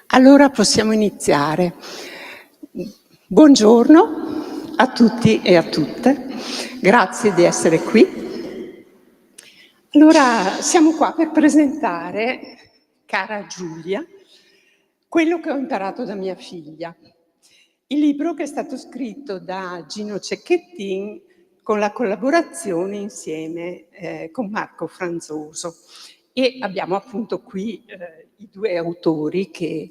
Allora possiamo iniziare. Buongiorno a tutti e a tutte, grazie di essere qui. Allora, siamo qua per presentare, cara Giulia, quello che ho imparato da mia figlia. Il libro che è stato scritto da Gino Cecchettin con la collaborazione insieme con Marco Franzoso. E abbiamo appunto qui i due autori che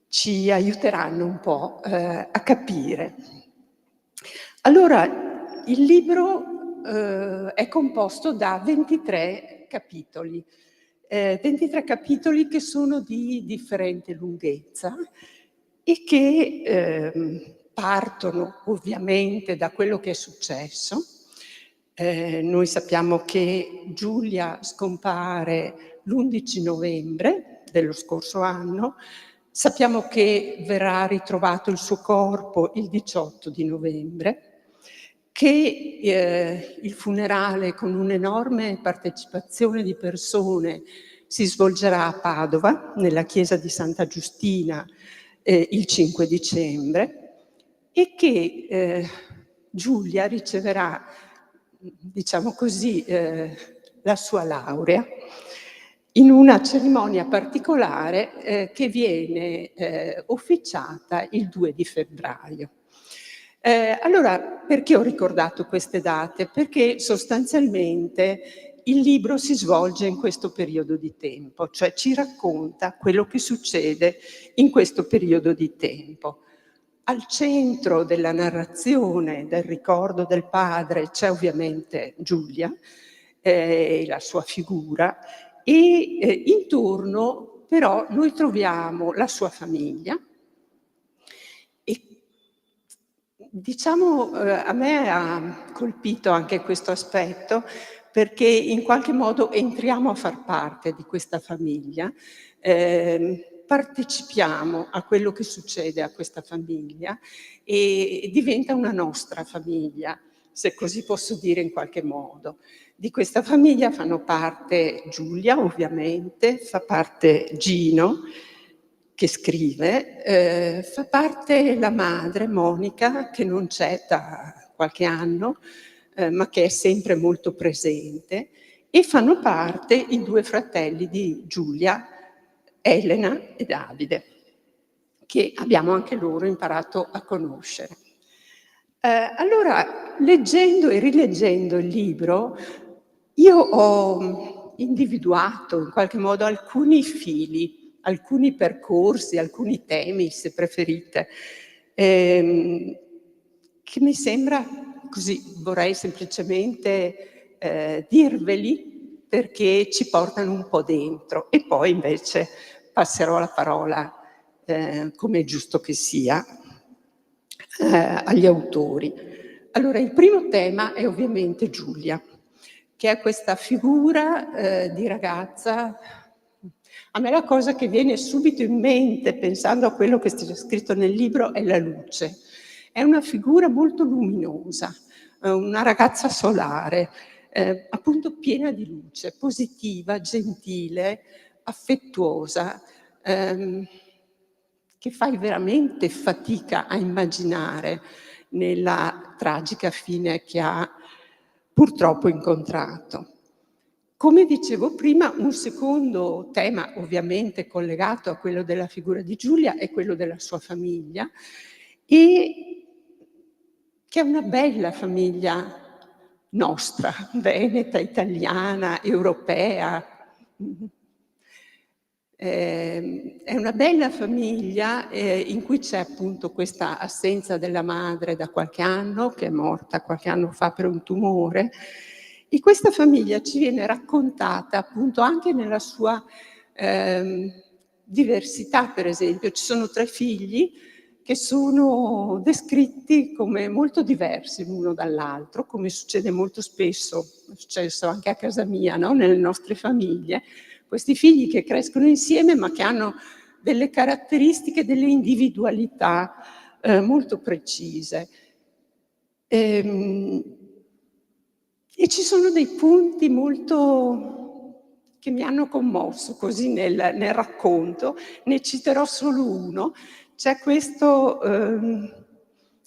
ci aiuteranno un po' a capire. Allora, il libro è composto da 23 capitoli. 23 capitoli che sono di differente lunghezza e che partono ovviamente da quello che è successo. Noi sappiamo che Giulia scompare l'11 novembre dello scorso anno, sappiamo che verrà ritrovato il suo corpo il 18 di novembre, che il funerale con un'enorme partecipazione di persone si svolgerà a Padova, nella chiesa di Santa Giustina, il 5 dicembre, e che Giulia riceverà, diciamo così, la sua laurea in una cerimonia particolare che viene officiata il 2 di febbraio. Allora, perché ho ricordato queste date? Perché sostanzialmente il libro si svolge in questo periodo di tempo, cioè ci racconta quello che succede in questo periodo di tempo. Al centro della narrazione, del ricordo del padre, c'è ovviamente Giulia, la sua figura, e intorno però noi troviamo la sua famiglia. E diciamo, a me ha colpito anche questo aspetto, perché in qualche modo entriamo a far parte di questa famiglia, partecipiamo a quello che succede a questa famiglia e diventa una nostra famiglia, se così posso dire in qualche modo. Di questa famiglia fanno parte Giulia, ovviamente, fa parte Gino, che scrive, fa parte la madre, Monica, che non c'è da qualche anno, ma che è sempre molto presente, e fanno parte i due fratelli di Giulia, Elena e Davide, che abbiamo anche loro imparato a conoscere. Allora, leggendo e rileggendo il libro, io ho individuato in qualche modo alcuni fili, alcuni percorsi, alcuni temi, se preferite, che mi sembra, così vorrei semplicemente dirveli perché ci portano un po' dentro, e poi invece passerò la parola, come è giusto che sia, agli autori. Allora, il primo tema è ovviamente Giulia, che è questa figura di ragazza. A me la cosa che viene subito in mente, pensando a quello che c'è scritto nel libro, è la luce. È una figura molto luminosa, una ragazza solare, appunto piena di luce, positiva, gentile, affettuosa, che fai veramente fatica a immaginare nella tragica fine che ha purtroppo incontrato. Come dicevo prima, un secondo tema, ovviamente collegato a quello della figura di Giulia, è quello della sua famiglia, e che è una bella famiglia nostra, veneta, italiana, europea. È una bella famiglia in cui c'è appunto questa assenza della madre da qualche anno, che è morta qualche anno fa per un tumore, e questa famiglia ci viene raccontata appunto anche nella sua diversità. Per esempio, ci sono 3 figli che sono descritti come molto diversi l'uno dall'altro, come succede molto spesso, è successo anche a casa mia, no? Nelle nostre famiglie. Questi figli che crescono insieme ma che hanno delle caratteristiche, delle individualità molto precise. E ci sono dei punti molto che mi hanno commosso così nel racconto, ne citerò solo uno. C'è questo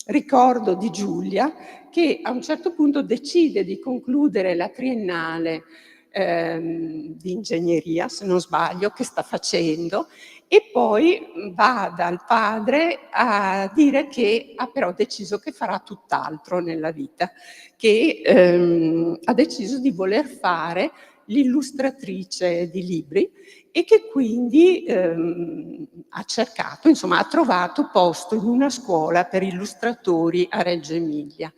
ricordo di Giulia che a un certo punto decide di concludere la triennale di ingegneria, se non sbaglio, che sta facendo, e poi va dal padre a dire che ha però deciso che farà tutt'altro nella vita, che ha deciso di voler fare l'illustratrice di libri e che quindi ha cercato, insomma, ha trovato posto in una scuola per illustratori a Reggio Emilia.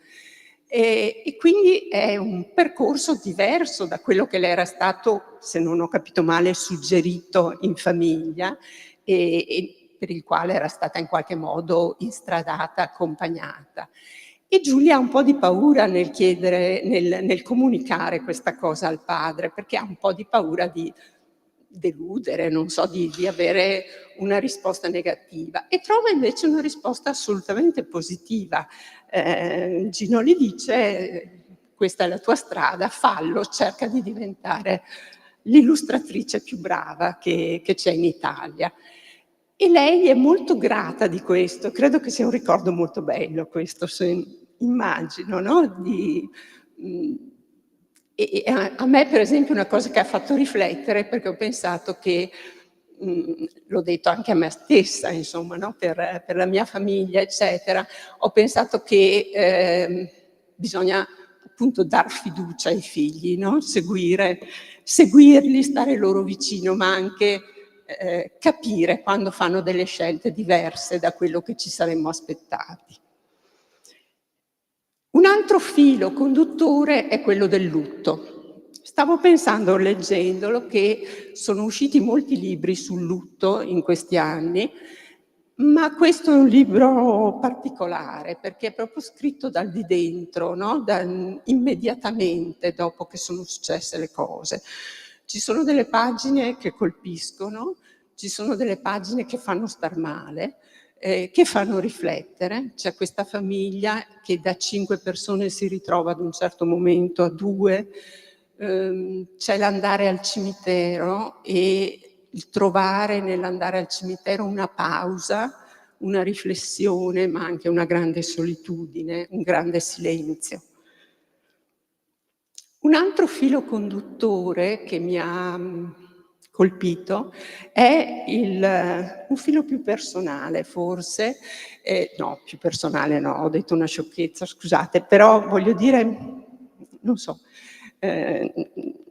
E quindi è un percorso diverso da quello che le era stato, se non ho capito male, suggerito in famiglia e per il quale era stata in qualche modo instradata, accompagnata. E Giulia ha un po' di paura nel chiedere, nel comunicare questa cosa al padre, perché ha un po' di paura di deludere, non so, di avere una risposta negativa, e trova invece una risposta assolutamente positiva. Gino le dice: questa è la tua strada, fallo, cerca di diventare l'illustratrice più brava che c'è in Italia. E lei è molto grata di questo, credo che sia un ricordo molto bello questo, immagino, no? E a me per esempio una cosa che ha fatto riflettere, perché ho pensato che, l'ho detto anche a me stessa, insomma, no? Per la mia famiglia, eccetera, ho pensato che bisogna appunto dar fiducia ai figli, no? Seguirli, stare loro vicino, ma anche capire quando fanno delle scelte diverse da quello che ci saremmo aspettati. Un altro filo conduttore è quello del lutto. Stavo pensando, leggendolo, che sono usciti molti libri sul lutto in questi anni, ma questo è un libro particolare perché è proprio scritto dal di dentro, no? Immediatamente dopo che sono successe le cose. Ci sono delle pagine che colpiscono, ci sono delle pagine che fanno star male, che fanno riflettere. C'è questa famiglia che da 5 persone si ritrova ad un certo momento a 2, c'è l'andare al cimitero e il trovare nell'andare al cimitero una pausa, una riflessione, ma anche una grande solitudine, un grande silenzio. Un altro filo conduttore che mi ha colpito è un filo più personale forse, no, più personale no, ho detto una sciocchezza, scusate, però voglio dire, non so,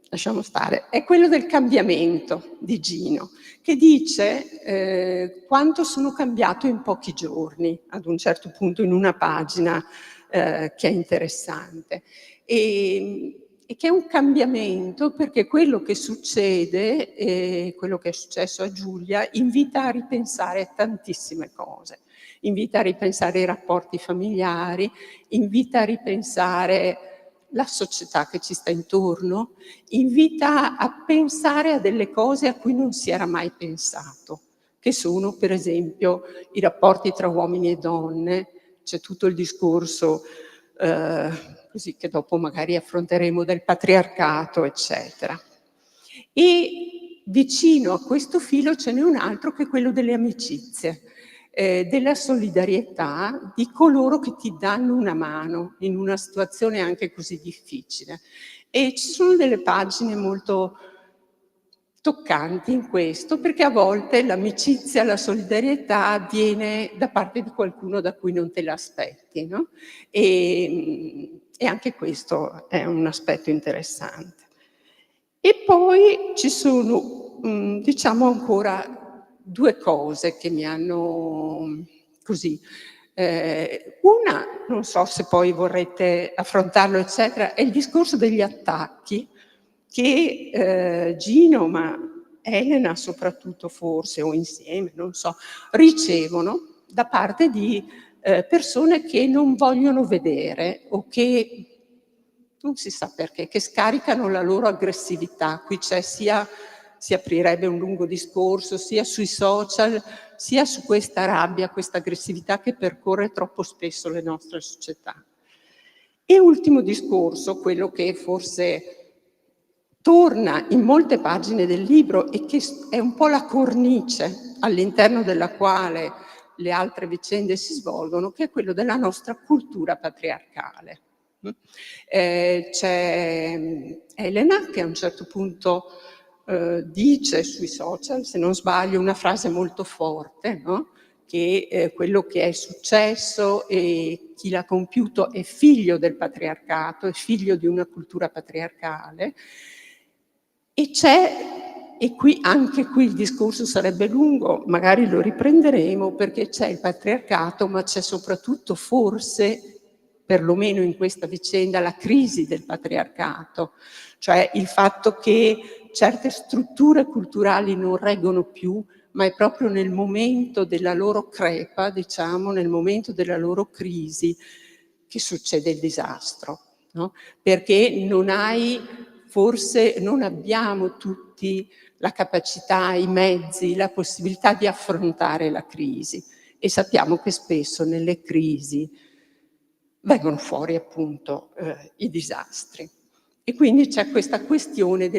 lasciamo stare, è quello del cambiamento di Gino, che dice quanto sono cambiato in pochi giorni, ad un certo punto in una pagina che è interessante. E che è un cambiamento perché quello che succede, quello che è successo a Giulia, invita a ripensare tantissime cose. Invita a ripensare i rapporti familiari, invita a ripensare la società che ci sta intorno, invita a pensare a delle cose a cui non si era mai pensato, che sono per esempio i rapporti tra uomini e donne. C'è tutto il discorso così che dopo magari affronteremo, del patriarcato, eccetera. E vicino a questo filo ce n'è un altro che è quello delle amicizie, della solidarietà di coloro che ti danno una mano in una situazione anche così difficile. E ci sono delle pagine molto toccanti in questo, perché a volte l'amicizia, la solidarietà viene da parte di qualcuno da cui non te l'aspetti, no? E anche questo è un aspetto interessante. E poi ci sono, diciamo ancora 2 cose che mi hanno così, una, non so se poi vorrete affrontarlo eccetera, è il discorso degli attacchi che Gino, ma Elena soprattutto forse, o insieme, non so, ricevono da parte di persone che non vogliono vedere o che non si sa perché, che scaricano la loro aggressività. Qui c'è sia, si aprirebbe un lungo discorso, sia sui social, sia su questa rabbia, questa aggressività che percorre troppo spesso le nostre società. E ultimo discorso, quello che forse torna in molte pagine del libro e che è un po' la cornice all'interno della quale le altre vicende si svolgono, che è quello della nostra cultura patriarcale. C'è Elena che a un certo punto dice sui social, se non sbaglio, una frase molto forte, no? Che quello che è successo e chi l'ha compiuto è figlio del patriarcato, è figlio di una cultura patriarcale. E qui, anche qui il discorso sarebbe lungo, magari lo riprenderemo, perché c'è il patriarcato, ma c'è soprattutto, forse, perlomeno in questa vicenda, la crisi del patriarcato, cioè il fatto che certe strutture culturali non reggono più, ma è proprio nel momento della loro crepa, diciamo, nel momento della loro crisi, che succede il disastro, no? Perché forse non abbiamo tutti la capacità, i mezzi, la possibilità di affrontare la crisi, e sappiamo che spesso nelle crisi vengono fuori appunto i disastri. E quindi c'è questa questione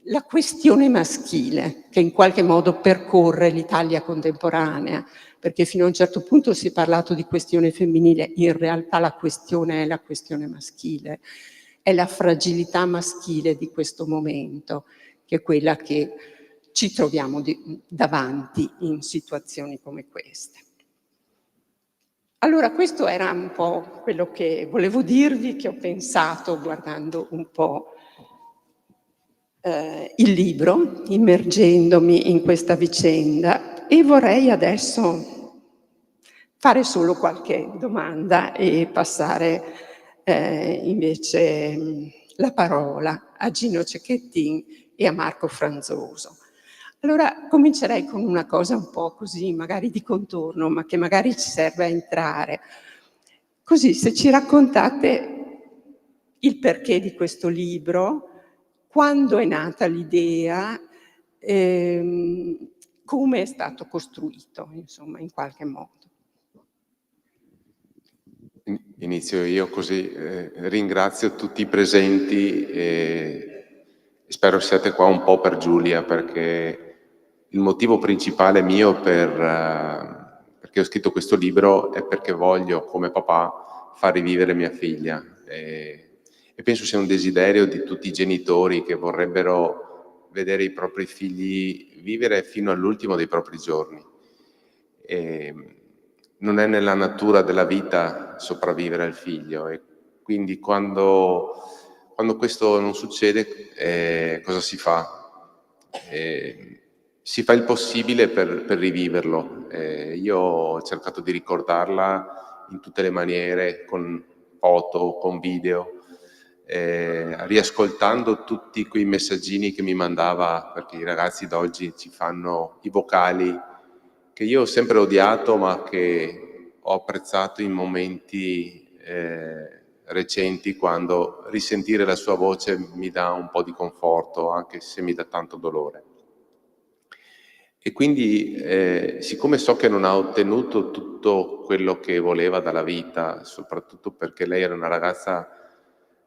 la questione maschile che in qualche modo percorre l'Italia contemporanea, perché fino a un certo punto si è parlato di questione femminile, in realtà la questione è la questione maschile, è la fragilità maschile di questo momento, che è quella che ci troviamo davanti in situazioni come queste. Allora, questo era un po' quello che volevo dirvi, che ho pensato guardando un po' il libro, immergendomi in questa vicenda, e vorrei adesso fare solo qualche domanda e passare invece la parola a Gino Cecchettin e a Marco Franzoso. Allora, comincerei con una cosa un po' così, magari di contorno, ma che magari ci serve a entrare. Così, se ci raccontate il perché di questo libro, quando è nata l'idea, come è stato costruito, insomma, in qualche modo. Inizio io così, ringrazio tutti i presenti e spero siate qua un po' per Giulia, perché il motivo principale mio perché ho scritto questo libro è perché voglio, come papà, far rivivere mia figlia. E penso sia un desiderio di tutti i genitori che vorrebbero vedere i propri figli vivere fino all'ultimo dei propri giorni. Non è nella natura della vita sopravvivere al figlio, e quindi quando questo non succede, cosa si fa? Si fa il possibile per riviverlo. Io ho cercato di ricordarla in tutte le maniere, con foto, con video, riascoltando tutti quei messaggini che mi mandava, perché i ragazzi d'oggi ci fanno i vocali che io ho sempre odiato, ma che ho apprezzato in momenti recenti, quando risentire la sua voce mi dà un po' di conforto, anche se mi dà tanto dolore. E quindi, siccome so che non ha ottenuto tutto quello che voleva dalla vita, soprattutto perché lei era una ragazza,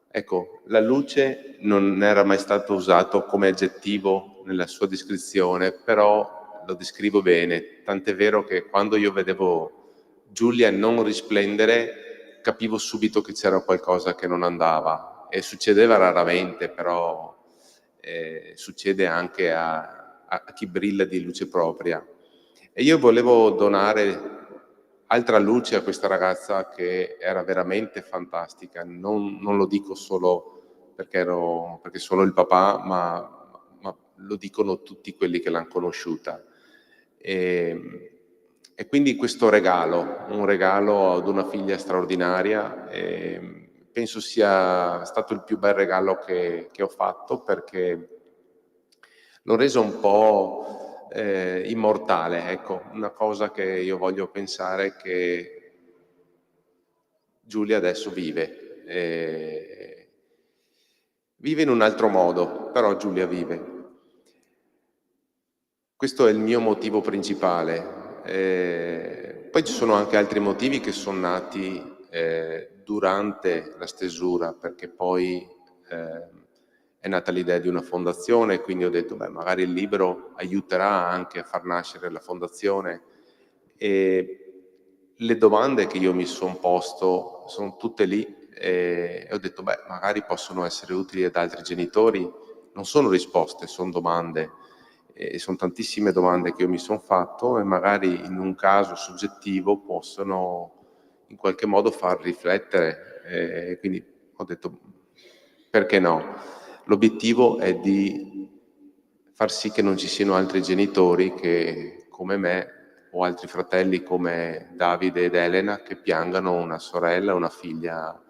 ecco, la luce non era mai stato usato come aggettivo nella sua descrizione, però lo descrivo bene, tant'è vero che quando io vedevo Giulia non risplendere, capivo subito che c'era qualcosa che non andava, e succedeva raramente, però succede anche a chi brilla di luce propria. E io volevo donare altra luce a questa ragazza, che era veramente fantastica. Non lo dico solo perché sono il papà, ma lo dicono tutti quelli che l'hanno conosciuta. E quindi questo regalo, un regalo ad una figlia straordinaria, penso sia stato il più bel regalo che ho fatto, perché l'ho reso un po' immortale, ecco, una cosa che io voglio pensare che Giulia adesso vive. Vive in un altro modo, però Giulia vive. Questo è il mio motivo principale. Poi ci sono anche altri motivi che sono nati durante la stesura, perché poi è nata l'idea di una fondazione, quindi ho detto, beh, magari il libro aiuterà anche a far nascere la fondazione. E le domande che io mi sono posto sono tutte lì e ho detto, beh, magari possono essere utili ad altri genitori. Non sono risposte, sono domande. E sono tantissime domande che io mi sono fatto e magari in un caso soggettivo possono in qualche modo far riflettere. Quindi ho detto, perché no? L'obiettivo è di far sì che non ci siano altri genitori che, come me, o altri fratelli come Davide ed Elena, che piangano una sorella, una figlia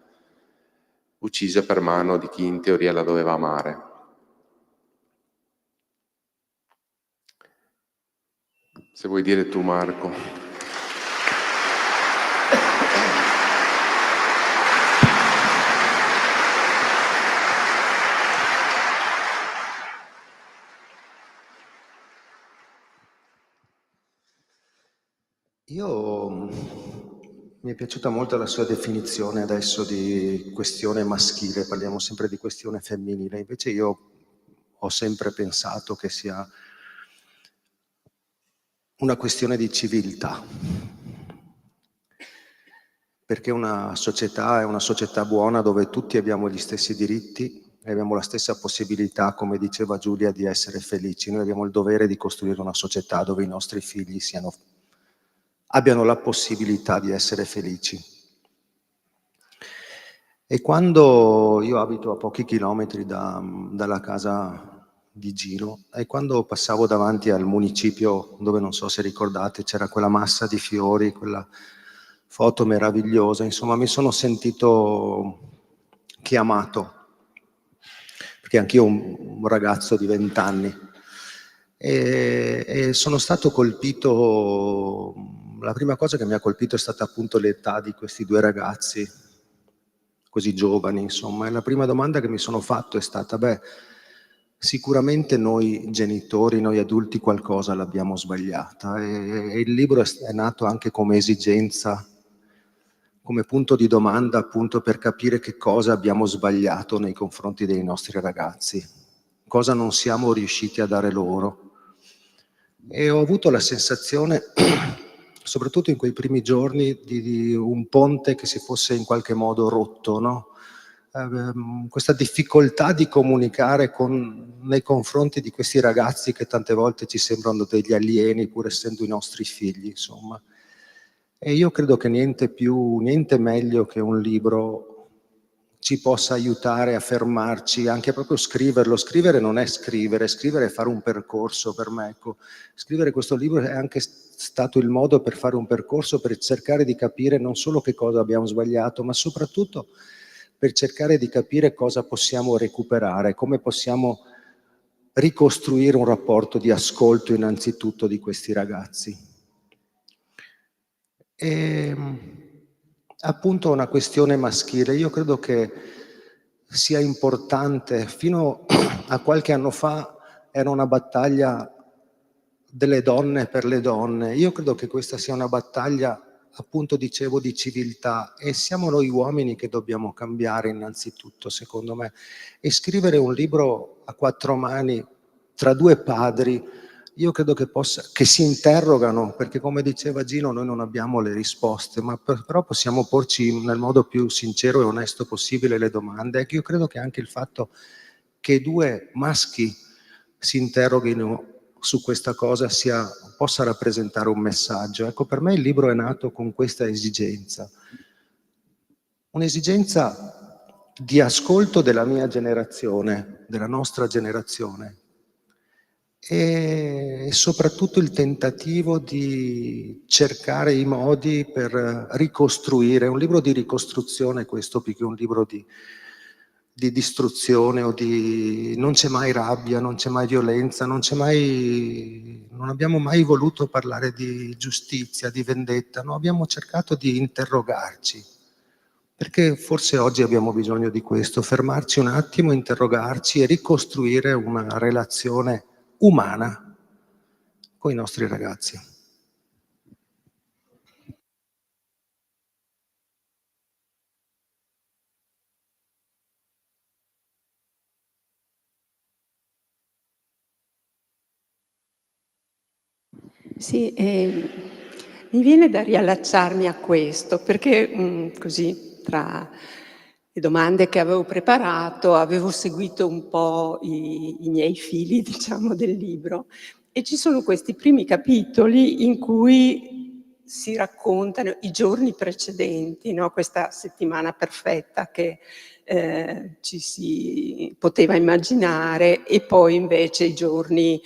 uccisa per mano di chi in teoria la doveva amare. Se vuoi dire tu, Marco. Mi è piaciuta molto la sua definizione adesso di questione maschile, parliamo sempre di questione femminile, invece io ho sempre pensato che sia una questione di civiltà, perché una società è una società buona dove tutti abbiamo gli stessi diritti e abbiamo la stessa possibilità, come diceva Giulia, di essere felici. Noi abbiamo il dovere di costruire una società dove i nostri figli abbiano la possibilità di essere felici. E quando io abito a pochi chilometri dalla casa di Gino, e quando passavo davanti al municipio, dove non so se ricordate, c'era quella massa di fiori, quella foto meravigliosa, insomma mi sono sentito chiamato, perché anch'io ho un ragazzo di 20 anni e sono stato colpito. La prima cosa che mi ha colpito è stata appunto l'età di questi due ragazzi, così giovani, insomma, e la prima domanda che mi sono fatto è stata, beh, sicuramente noi genitori, noi adulti qualcosa l'abbiamo sbagliata e il libro è nato anche come esigenza, come punto di domanda appunto per capire che cosa abbiamo sbagliato nei confronti dei nostri ragazzi, cosa non siamo riusciti a dare loro. E ho avuto la sensazione, soprattutto in quei primi giorni, di un ponte che si fosse in qualche modo rotto, no? Questa difficoltà di comunicare nei confronti di questi ragazzi che tante volte ci sembrano degli alieni, pur essendo i nostri figli, insomma. E io credo che niente meglio che un libro ci possa aiutare a fermarci, anche proprio scriverlo. Scrivere non è scrivere, scrivere è fare un percorso per me. Ecco. Scrivere questo libro è anche stato il modo per fare un percorso, per cercare di capire non solo che cosa abbiamo sbagliato, ma soprattutto per cercare di capire cosa possiamo recuperare, come possiamo ricostruire un rapporto di ascolto innanzitutto di questi ragazzi. Appunto una questione maschile. Io credo che sia importante, fino a qualche anno fa era una battaglia delle donne per le donne. Io credo che questa sia una battaglia, appunto dicevo, di civiltà, e siamo noi uomini che dobbiamo cambiare innanzitutto, secondo me. E scrivere un libro a quattro mani tra due padri, io credo che si interrogano, perché come diceva Gino, noi non abbiamo le risposte, ma però possiamo porci nel modo più sincero e onesto possibile le domande. Ecco, io credo che anche il fatto che due maschi si interroghino su questa cosa possa rappresentare un messaggio. Ecco, per me il libro è nato con questa esigenza, un'esigenza di ascolto della mia generazione, della nostra generazione, e soprattutto il tentativo di cercare i modi per ricostruire, un libro di ricostruzione questo, più che un libro di distruzione o non c'è mai rabbia, non c'è mai violenza, non abbiamo mai voluto parlare di giustizia, di vendetta, no? Abbiamo cercato di interrogarci, perché forse oggi abbiamo bisogno di questo, fermarci un attimo, interrogarci e ricostruire una relazione umana con i nostri ragazzi. Sì, mi viene da riallacciarmi a questo perché, così tra le domande che avevo preparato, avevo seguito un po' i miei fili, diciamo, del libro e ci sono questi primi capitoli in cui si raccontano i giorni precedenti, no, questa settimana perfetta che, ci si poteva immaginare e poi invece i giorni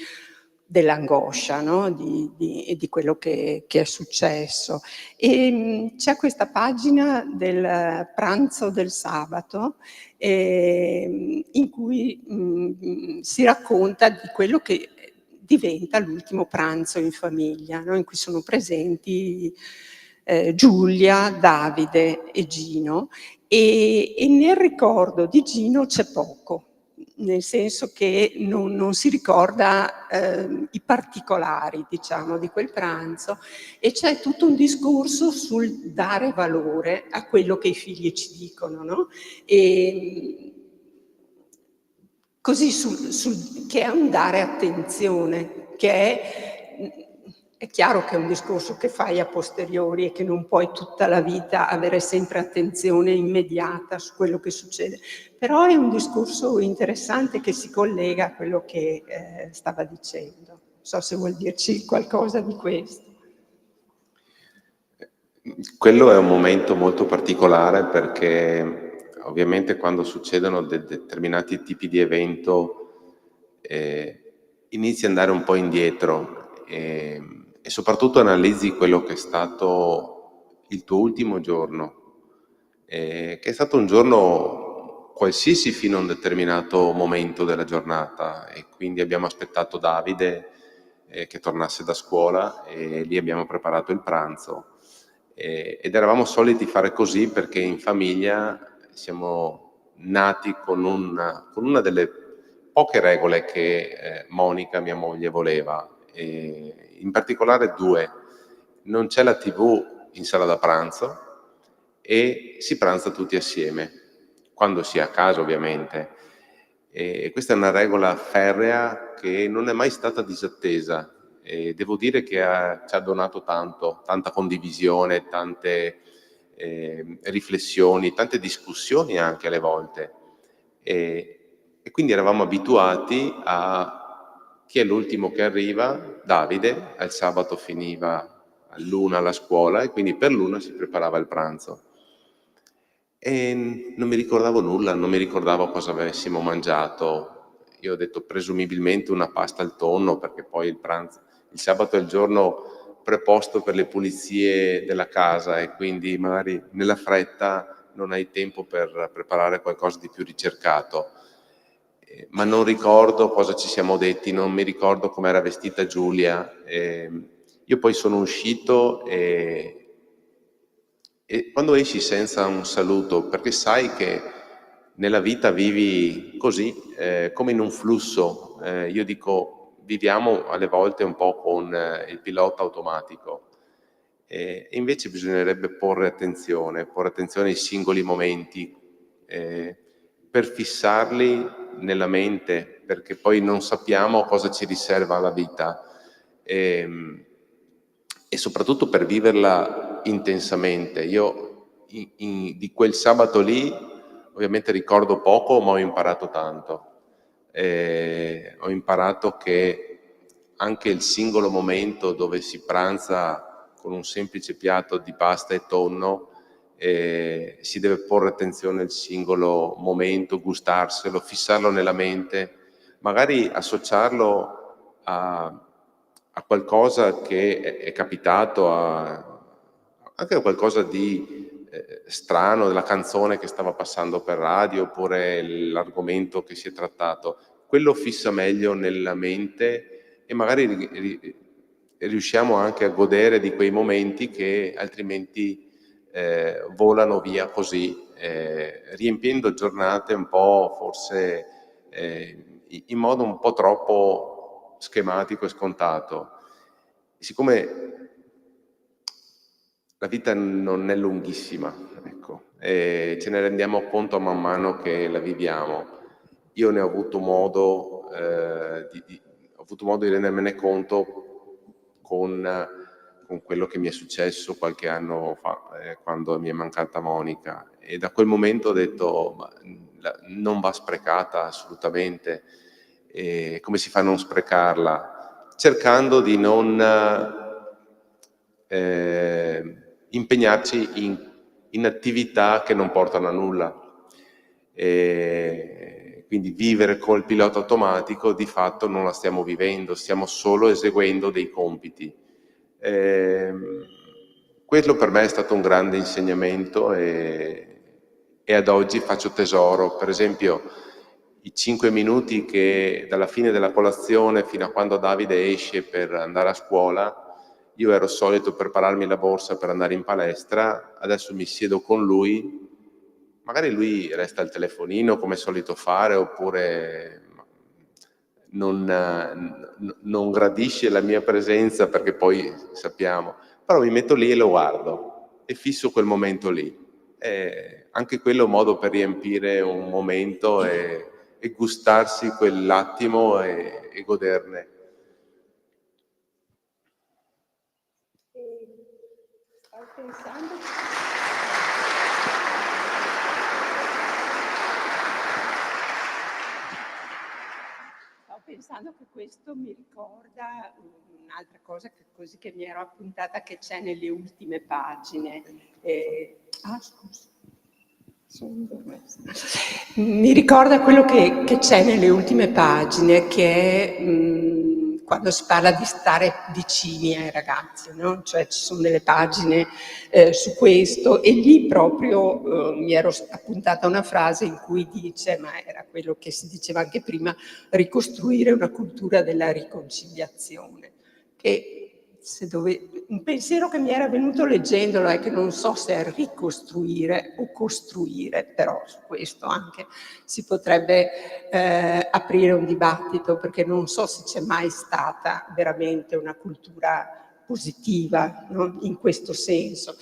dell'angoscia, no, di quello che è successo. C'è questa pagina del pranzo del sabato, in cui, si racconta di quello che diventa l'ultimo pranzo in famiglia, no, in cui sono presenti, Giulia, Davide e Gino, e nel ricordo di Gino c'è poco, nel senso che non si ricorda, i particolari, diciamo, di quel pranzo e c'è tutto un discorso sul dare valore a quello che i figli ci dicono, no, così che è un dare attenzione, che è chiaro che è un discorso che fai a posteriori e che non puoi tutta la vita avere sempre attenzione immediata su quello che succede, però è un discorso interessante che si collega a quello che, stava dicendo. Non so se vuol dirci qualcosa di questo. Quello è un momento molto particolare perché ovviamente quando succedono determinati tipi di evento inizi ad andare un po' indietro e soprattutto analizzi quello che è stato il tuo ultimo giorno, che è stato un giorno qualsiasi fino a un determinato momento della giornata e quindi abbiamo aspettato Davide che tornasse da scuola e lì abbiamo preparato il pranzo. Ed eravamo soliti fare così perché in famiglia siamo nati con una delle poche regole che Monica, mia moglie, voleva. In particolare due. Non c'è la TV in sala da pranzo e si pranza tutti assieme, quando si è a casa ovviamente. E questa è una regola ferrea che non è mai stata disattesa. E devo dire che ci ha donato tanto, tanta condivisione, tante riflessioni, tante discussioni anche alle volte. E quindi eravamo abituati a chi è l'ultimo che arriva, Davide, al sabato finiva all'1 alla scuola e quindi per l'1 si preparava il pranzo. E non mi ricordavo nulla, non mi ricordavo cosa avessimo mangiato. Io ho detto presumibilmente una pasta al tonno perché poi il sabato è il giorno preposto per le pulizie della casa e quindi magari nella fretta non hai tempo per preparare qualcosa di più ricercato. Ma non ricordo cosa ci siamo detti, non mi ricordo com'era vestita Giulia. Io poi sono uscito e quando esci senza un saluto, perché sai che nella vita vivi così, come in un flusso, io dico, viviamo alle volte un po' con il pilota automatico, e invece bisognerebbe porre attenzione ai singoli momenti, per fissarli nella mente, perché poi non sappiamo cosa ci riserva la vita. E soprattutto per viverla intensamente. Io di quel sabato lì ovviamente ricordo poco, ma ho imparato tanto. Ho imparato che anche il singolo momento dove si pranza con un semplice piatto di pasta e tonno, si deve porre attenzione al singolo momento, gustarselo, fissarlo nella mente, magari associarlo a qualcosa che è capitato, anche a qualcosa di strano, della canzone che stava passando per radio, oppure l'argomento che si è trattato. Quello fissa meglio nella mente e magari riusciamo anche a godere di quei momenti che altrimenti volano via così, riempiendo giornate un po' forse in modo un po' troppo schematico e scontato. E siccome la vita non è lunghissima, ecco, e ce ne rendiamo conto man mano che la viviamo. Io ne ho avuto modo, ho avuto modo di rendermene conto con quello che mi è successo qualche anno fa, quando mi è mancata Monica. E da quel momento ho detto, non va sprecata assolutamente. Come si fa a non sprecarla? Cercando di non impegnarci in attività che non portano a nulla. Quindi vivere col pilota automatico di fatto non la stiamo vivendo, stiamo solo eseguendo dei compiti. Quello per me è stato un grande insegnamento e ad oggi faccio tesoro. Per esempio, i 5 minuti che dalla fine della colazione fino a quando Davide esce per andare a scuola, io ero solito prepararmi la borsa per andare in palestra, adesso mi siedo con lui, magari lui resta al telefonino come è solito fare, oppure non gradisce la mia presenza perché poi sappiamo, però mi metto lì e lo guardo e fisso quel momento lì. Anche quello è un modo per riempire un momento e gustarsi quell'attimo e goderne. Stavo pensando che questo mi ricorda un'altra cosa che mi ero appuntata che c'è nelle ultime pagine. Scusa. Mi ricorda quello che c'è nelle ultime pagine, che è quando si parla di stare vicini ai ragazzi, no? Cioè ci sono delle pagine su questo, e lì proprio mi ero appuntata una frase in cui dice, ma era quello che si diceva anche prima, ricostruire una cultura della riconciliazione, che un pensiero che mi era venuto leggendolo è che non so se è ricostruire o costruire, però su questo anche si potrebbe aprire un dibattito, perché non so se c'è mai stata veramente una cultura positiva, no? In questo senso.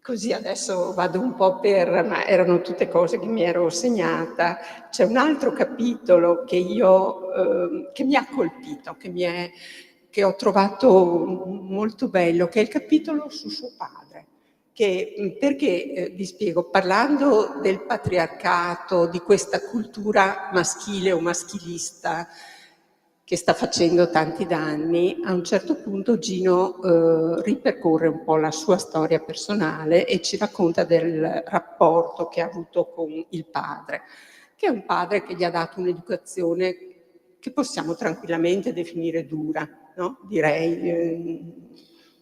Così adesso vado un po' ma erano tutte cose che mi ero segnata. C'è un altro capitolo che mi ha colpito, che ho trovato molto bello, che è il capitolo su suo padre. Perché, vi spiego, parlando del patriarcato, di questa cultura maschile o maschilista che sta facendo tanti danni, a un certo punto Gino ripercorre un po' la sua storia personale e ci racconta del rapporto che ha avuto con il padre, che è un padre che gli ha dato un'educazione che possiamo tranquillamente definire dura, no? Direi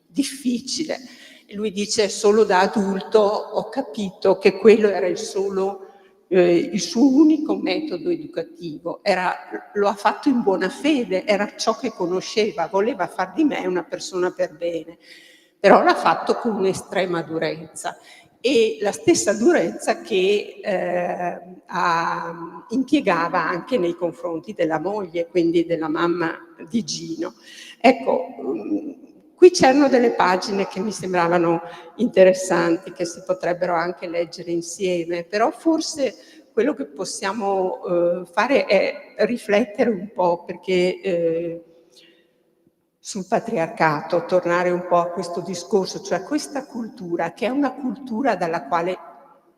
difficile. E lui dice: solo da adulto ho capito che quello era il suo unico metodo educativo, lo ha fatto in buona fede, era ciò che conosceva, voleva far di me una persona per bene, però l'ha fatto con un'estrema durezza, e la stessa durezza che impiegava anche nei confronti della moglie, quindi della mamma di Gino. Ecco, qui c'erano delle pagine che mi sembravano interessanti, che si potrebbero anche leggere insieme, però forse quello che possiamo fare è riflettere un po', perché sul patriarcato, tornare un po' a questo discorso, cioè questa cultura, che è una cultura dalla quale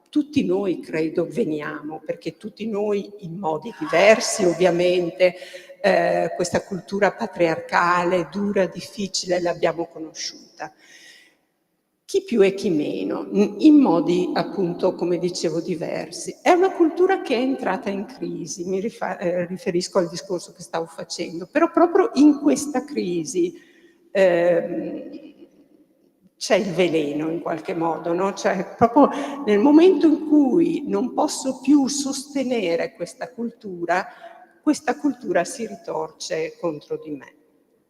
tutti noi, credo, veniamo, perché tutti noi in modi diversi, ovviamente, questa cultura patriarcale, dura, difficile, l'abbiamo conosciuta. Chi più e chi meno, in modi appunto, come dicevo, diversi. È una cultura che è entrata in crisi, mi riferisco al discorso che stavo facendo, però proprio in questa crisi c'è il veleno in qualche modo, no? Cioè proprio nel momento in cui non posso più sostenere questa cultura si ritorce contro di me.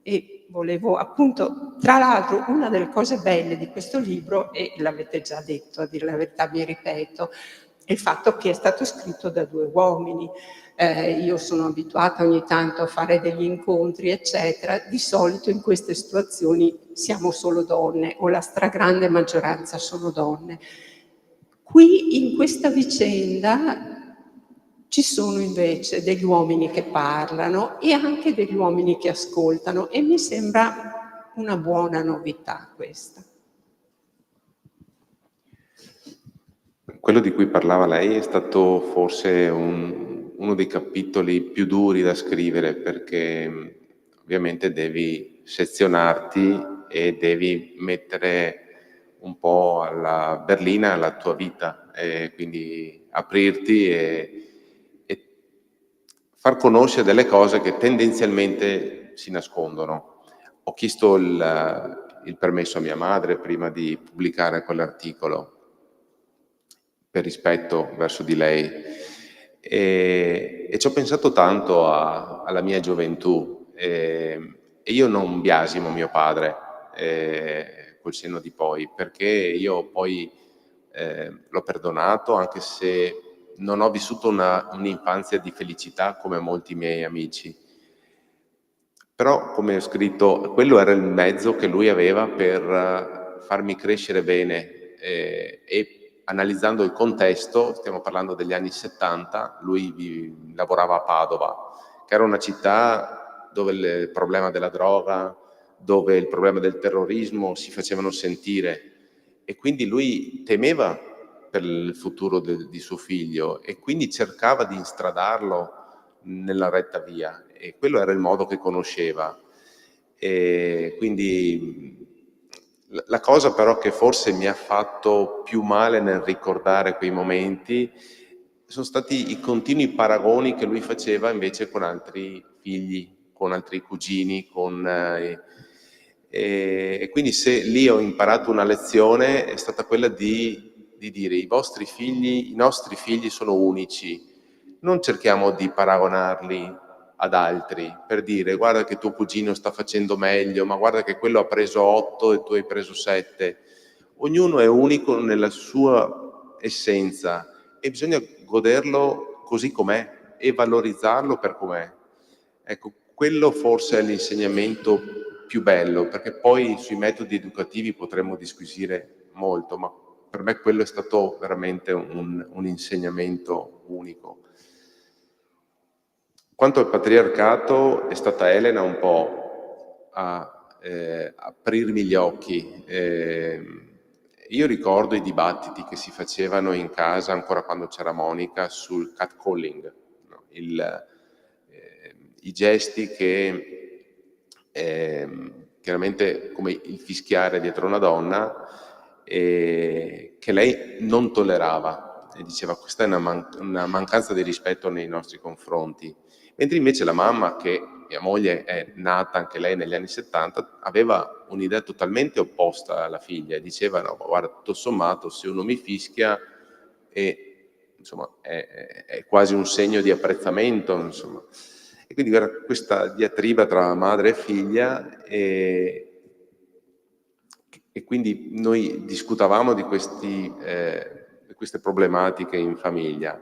E volevo appunto, tra l'altro, una delle cose belle di questo libro, e l'avete già detto, a dire la verità mi ripeto, è il fatto che è stato scritto da 2 uomini. Io sono abituata ogni tanto a fare degli incontri, eccetera. Di solito in queste situazioni siamo solo donne, o la stragrande maggioranza sono donne. Qui, in questa vicenda, Ci sono invece degli uomini che parlano e anche degli uomini che ascoltano, e mi sembra una buona novità questa. Quello di cui parlava lei è stato forse uno dei capitoli più duri da scrivere, perché ovviamente devi sezionarti e devi mettere un po' alla berlina la tua vita, e quindi aprirti e far conoscere delle cose che tendenzialmente si nascondono. Ho chiesto il permesso a mia madre prima di pubblicare quell'articolo, per rispetto verso di lei, e ci ho pensato tanto alla mia gioventù, e io non biasimo mio padre col senno di poi, perché io poi l'ho perdonato, anche se non ho vissuto un'infanzia di felicità come molti miei amici. Però, come ho scritto, quello era il mezzo che lui aveva per farmi crescere bene, e analizzando il contesto, stiamo parlando degli anni 70, lui lavorava a Padova, che era una città dove il problema della droga, dove il problema del terrorismo si facevano sentire, e quindi lui temeva per il futuro di suo figlio e quindi cercava di instradarlo nella retta via, e quello era il modo che conosceva. E quindi la cosa però che forse mi ha fatto più male nel ricordare quei momenti sono stati i continui paragoni che lui faceva invece con altri figli, con altri cugini, e quindi se lì ho imparato una lezione è stata quella di dire i nostri figli sono unici, non cerchiamo di paragonarli ad altri per dire guarda che tuo cugino sta facendo meglio, ma guarda che quello ha preso 8 e tu hai preso 7. Ognuno è unico nella sua essenza e bisogna goderlo così com'è e valorizzarlo per com'è. Ecco, quello forse è l'insegnamento più bello, perché poi sui metodi educativi potremmo disquisire molto, ma per me quello è stato veramente un insegnamento unico. Quanto al patriarcato, è stata Elena un po' a aprirmi gli occhi. Io ricordo i dibattiti che si facevano in casa, ancora quando c'era Monica, sul catcalling, no? I gesti che chiaramente come il fischiare dietro una donna, che lei non tollerava e diceva questa è una mancanza di rispetto nei nostri confronti. Mentre invece la mamma, che mia moglie è nata anche lei negli anni 70, aveva un'idea totalmente opposta alla figlia e diceva no, guarda, tutto sommato se uno mi fischia insomma, è quasi un segno di apprezzamento, insomma. E quindi era questa diatriba tra madre e figlia, e quindi noi discutavamo di queste problematiche in famiglia.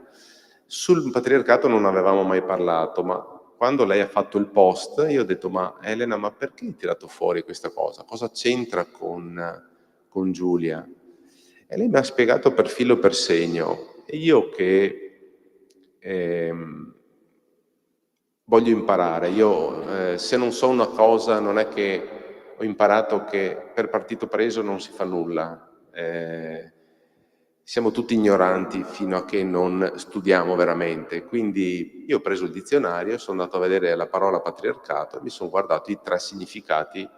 Sul patriarcato non avevamo mai parlato, ma quando lei ha fatto il post io ho detto ma Elena, ma perché hai tirato fuori questa cosa? Cosa c'entra con Giulia? E lei mi ha spiegato per filo per segno, e io che voglio imparare, se non so una cosa non è che ho imparato che per partito preso non si fa nulla. Siamo tutti ignoranti fino a che non studiamo veramente. Quindi io ho preso il dizionario, sono andato a vedere la parola patriarcato, mi sono guardato i 3 significati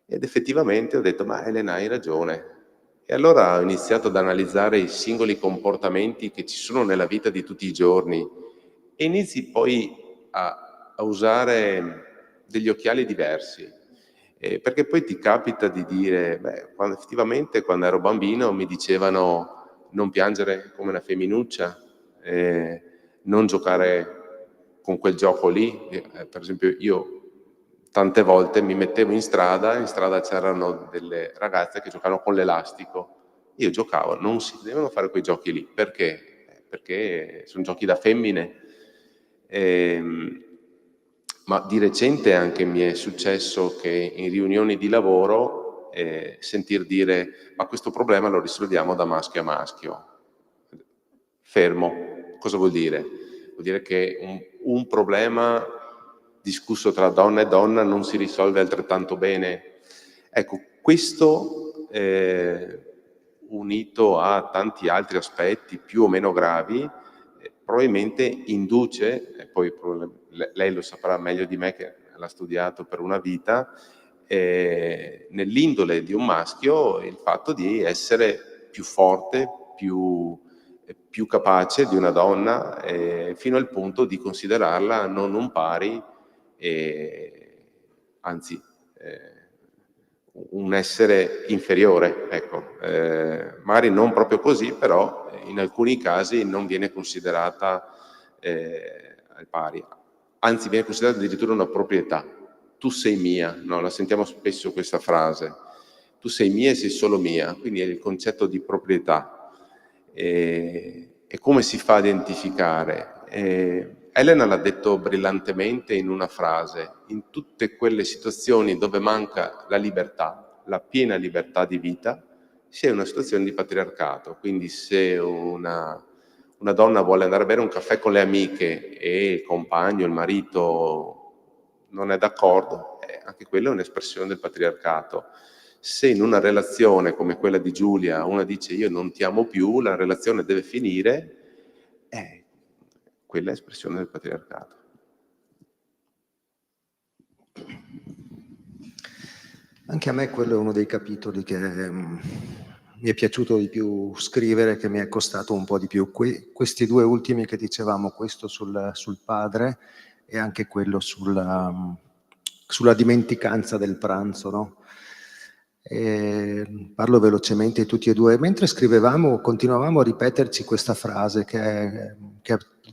ed effettivamente ho detto ma Elena hai ragione. E allora ho iniziato ad analizzare i singoli comportamenti che ci sono nella vita di tutti i giorni e inizi poi a usare degli occhiali diversi, perché poi ti capita di dire, effettivamente quando ero bambino mi dicevano non piangere come una femminuccia, non giocare con quel gioco lì. Per esempio io tante volte mi mettevo in strada c'erano delle ragazze che giocavano con l'elastico, io giocavo, non si devono fare quei giochi lì, perché? Perché sono giochi da femmine. Ma di recente anche mi è successo che in riunioni di lavoro sentir dire ma questo problema lo risolviamo da maschio a maschio. Fermo, cosa vuol dire? vuol dire che un problema discusso tra donna e donna non si risolve altrettanto bene. Ecco, questo unito a tanti altri aspetti più o meno gravi, probabilmente induce, e poi lei lo saprà meglio di me che l'ha studiato per una vita, nell'indole di un maschio il fatto di essere più forte, più capace di una donna, fino al punto di considerarla non un pari, anzi un essere inferiore, ecco. Magari non proprio così, però in alcuni casi non viene considerata al pari, anzi viene considerata addirittura una proprietà. Tu sei mia, no? La sentiamo spesso questa frase, tu sei mia e sei solo mia, quindi è il concetto di proprietà. E come si fa a identificare? Elena l'ha detto brillantemente in una frase: in tutte quelle situazioni dove manca la libertà, la piena libertà di vita, si è in una situazione di patriarcato. Quindi se una donna vuole andare a bere un caffè con le amiche e il compagno, il marito non è d'accordo, anche quella è un'espressione del patriarcato. Se in una relazione come quella di Giulia una dice io non ti amo più, la relazione deve finire, quella è espressione del patriarcato. Anche a me quello è uno dei capitoli che mi è piaciuto di più scrivere, che mi è costato un po' di più. Questi due ultimi che dicevamo, questo sul padre e anche quello sulla dimenticanza del pranzo, no? Parlo velocemente di tutti e due. Mentre scrivevamo continuavamo a ripeterci questa frase che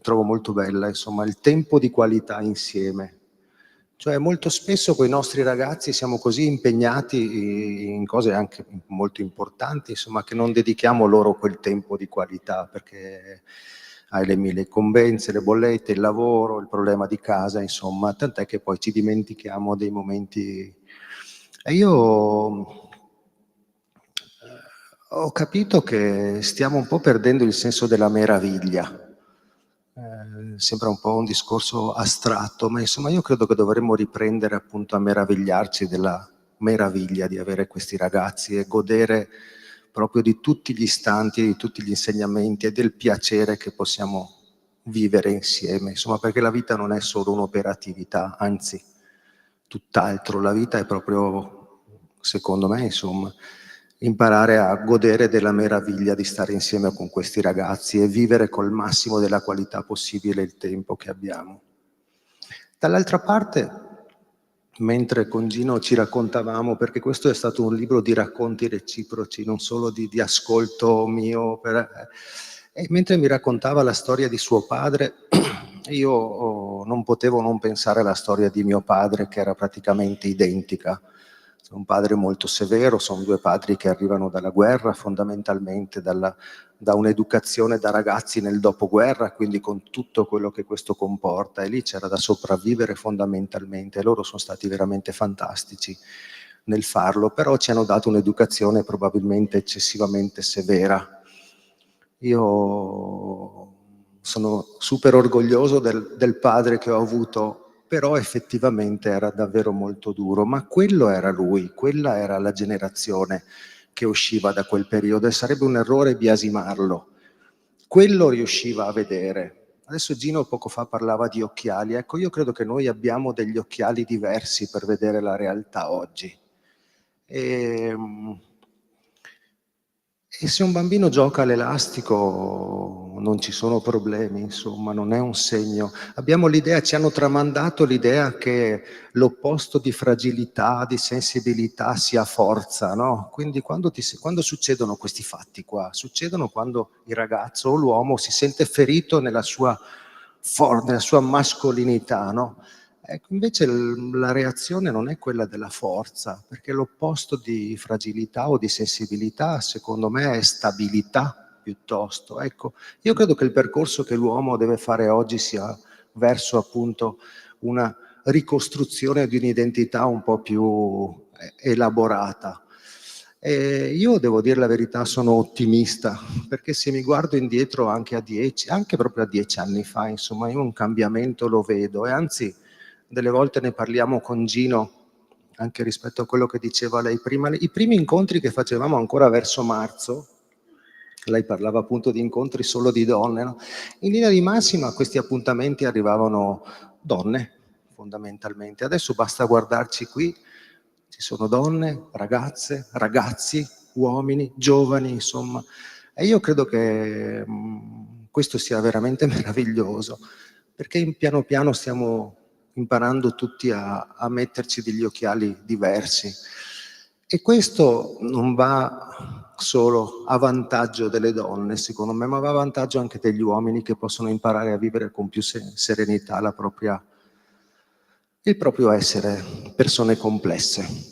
trovo molto bella, insomma, il tempo di qualità insieme. Cioè molto spesso con i nostri ragazzi siamo così impegnati in cose anche molto importanti, insomma, che non dedichiamo loro quel tempo di qualità, perché hai le mille incombenze, le bollette, il lavoro, il problema di casa, insomma, tant'è che poi ci dimentichiamo dei momenti. E io ho capito che stiamo un po' perdendo il senso della meraviglia. Sembra un po' un discorso astratto, ma insomma io credo che dovremmo riprendere appunto a meravigliarci della meraviglia di avere questi ragazzi e godere proprio di tutti gli istanti, di tutti gli insegnamenti e del piacere che possiamo vivere insieme, insomma, perché la vita non è solo un'operatività, anzi tutt'altro, la vita è proprio, secondo me, insomma, imparare a godere della meraviglia di stare insieme con questi ragazzi e vivere col massimo della qualità possibile il tempo che abbiamo. Dall'altra parte, mentre con Gino ci raccontavamo, perché questo è stato un libro di racconti reciproci, non solo di ascolto mio, e mentre mi raccontava la storia di suo padre, io non potevo non pensare alla storia di mio padre, che era praticamente identica. Un padre molto severo, sono due padri che arrivano dalla guerra, fondamentalmente da un'educazione da ragazzi nel dopoguerra, quindi con tutto quello che questo comporta, e lì c'era da sopravvivere fondamentalmente, e loro sono stati veramente fantastici nel farlo, però ci hanno dato un'educazione probabilmente eccessivamente severa. Io sono super orgoglioso del padre che ho avuto, però effettivamente era davvero molto duro, ma quello era lui, quella era la generazione che usciva da quel periodo e sarebbe un errore biasimarlo. Quello riusciva a vedere. Adesso Gino poco fa parlava di occhiali, ecco, io credo che noi abbiamo degli occhiali diversi per vedere la realtà oggi. E se un bambino gioca all'elastico non ci sono problemi, insomma, non è un segno. Abbiamo l'idea, ci hanno tramandato l'idea che l'opposto di fragilità, di sensibilità sia forza, no? Quindi quando succedono questi fatti qua, succedono quando il ragazzo o l'uomo si sente ferito nella sua mascolinità, no? Ecco, invece la reazione non è quella della forza, perché l'opposto di fragilità o di sensibilità, secondo me, è stabilità piuttosto. Ecco, io credo che il percorso che l'uomo deve fare oggi sia verso appunto una ricostruzione di un'identità un po' più elaborata. Io devo dire la verità, sono ottimista, perché se mi guardo indietro anche anche proprio a 10 anni fa, insomma, io un cambiamento lo vedo, e anzi delle volte ne parliamo con Gino, anche rispetto a quello che diceva lei prima. I primi incontri che facevamo ancora verso marzo, lei parlava appunto di incontri solo di donne, no? In linea di massima a questi appuntamenti arrivavano donne, fondamentalmente. Adesso basta guardarci qui, ci sono donne, ragazze, ragazzi, uomini, giovani, insomma. E io credo che questo sia veramente meraviglioso, perché piano piano stiamo imparando tutti a metterci degli occhiali diversi. E questo non va solo a vantaggio delle donne, secondo me, ma va a vantaggio anche degli uomini, che possono imparare a vivere con più serenità il proprio essere persone complesse.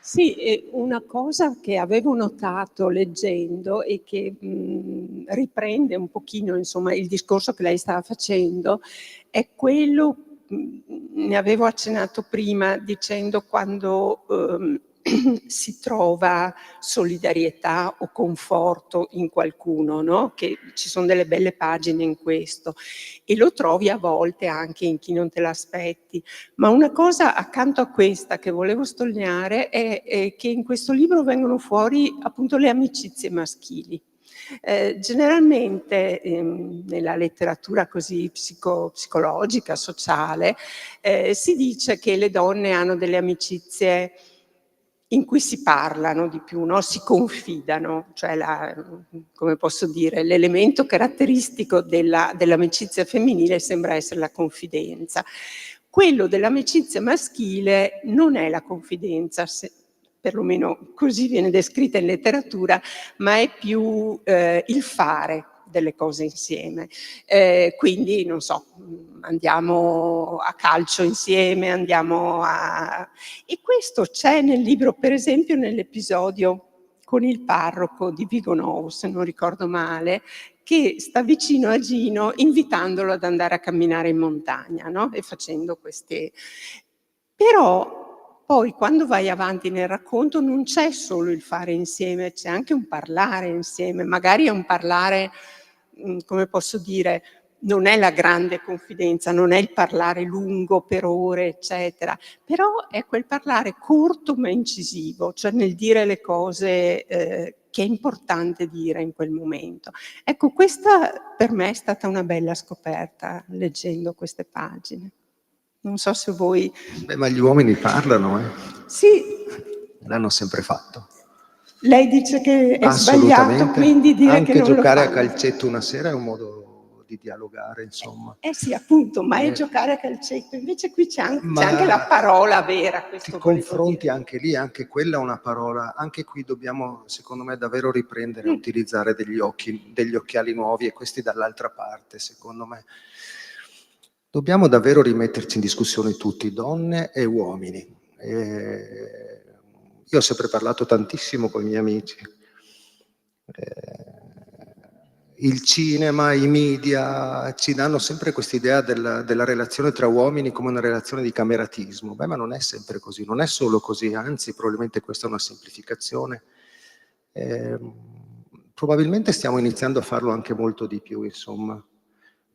Sì, e una cosa che avevo notato leggendo e che riprende un pochino, insomma, il discorso che lei stava facendo, è quello, ne avevo accennato prima dicendo, quando si trova solidarietà o conforto in qualcuno, no? Che ci sono delle belle pagine in questo, e lo trovi a volte anche in chi non te l'aspetti. Ma una cosa accanto a questa che volevo sottolineare è che in questo libro vengono fuori appunto le amicizie maschili. Generalmente nella letteratura così psicologica, sociale, si dice che le donne hanno delle amicizie in cui si parlano di più, no? Si confidano, cioè come posso dire, l'elemento caratteristico dell'amicizia femminile sembra essere la confidenza. Quello dell'amicizia maschile non è la confidenza, perlomeno così viene descritta in letteratura, ma è più il fare delle cose insieme. Quindi, non so, andiamo a calcio insieme, E questo c'è nel libro, per esempio nell'episodio con il parroco di Vigonovo, se non ricordo male, che sta vicino a Gino invitandolo ad andare a camminare in montagna, no? E facendo queste... Però poi quando vai avanti nel racconto non c'è solo il fare insieme, c'è anche un parlare insieme, magari è un parlare, come posso dire, non è la grande confidenza, non è il parlare lungo per ore, eccetera, però è quel parlare corto ma incisivo, cioè nel dire le cose che è importante dire in quel momento. Ecco, questa per me è stata una bella scoperta leggendo queste pagine. Non so se voi... Beh, ma gli uomini parlano, Sì. L'hanno sempre fatto. Lei dice che è sbagliato, Assolutamente. quindi dire che Anche non lo giocare a fanno. calcetto una sera è un modo di dialogare, insomma. Sì, appunto, ma è giocare a calcetto. Invece qui c'è anche la Ma parola vera, questo ti volevo confronti dire. anche lì, anche quella è una parola. Anche qui dobbiamo, secondo me, davvero riprendere a utilizzare degli occhiali nuovi, e questi dall'altra parte, secondo me. Dobbiamo davvero rimetterci in discussione tutti, donne e uomini. Io ho sempre parlato tantissimo con i miei amici. Il cinema, i media ci danno sempre quest'idea della relazione tra uomini come una relazione di cameratismo. Beh, ma non è sempre così, non è solo così, anzi probabilmente questa è una semplificazione. Probabilmente stiamo iniziando a farlo anche molto di più, insomma.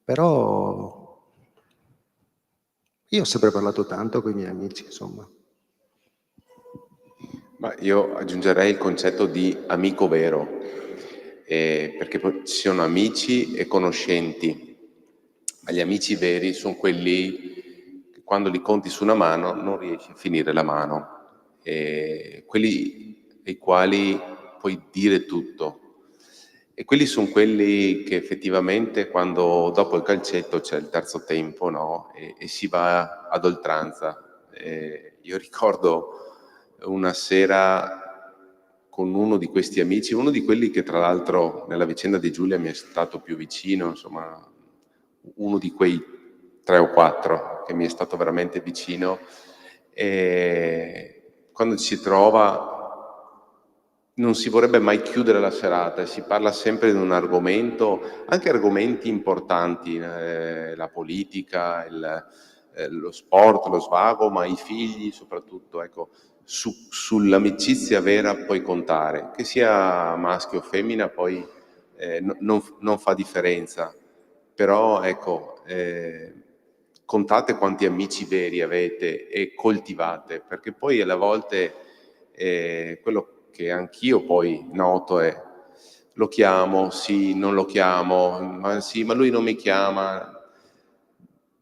Però io ho sempre parlato tanto con i miei amici, insomma. Ma io aggiungerei il concetto di amico vero, perché ci sono amici e conoscenti, ma gli amici veri sono quelli che quando li conti su una mano non riesci a finire la mano, quelli ai quali puoi dire tutto. E quelli sono quelli che effettivamente quando dopo il calcetto c'è il terzo tempo, no? E si va ad oltranza. Io ricordo una sera con uno di questi amici, uno di quelli che tra l'altro nella vicenda di Giulia mi è stato più vicino, insomma, uno di quei 3 o 4 che mi è stato veramente vicino, e quando ci si trova non si vorrebbe mai chiudere la serata, si parla sempre di un argomento, anche argomenti importanti, la politica, lo sport, lo svago, ma i figli soprattutto, ecco, sull'amicizia vera puoi contare, che sia maschio o femmina poi non fa differenza, però ecco, contate quanti amici veri avete e coltivate, perché poi alle volte quello che anch'io poi noto è: lo chiamo, sì, non lo chiamo, ma sì, ma lui non mi chiama.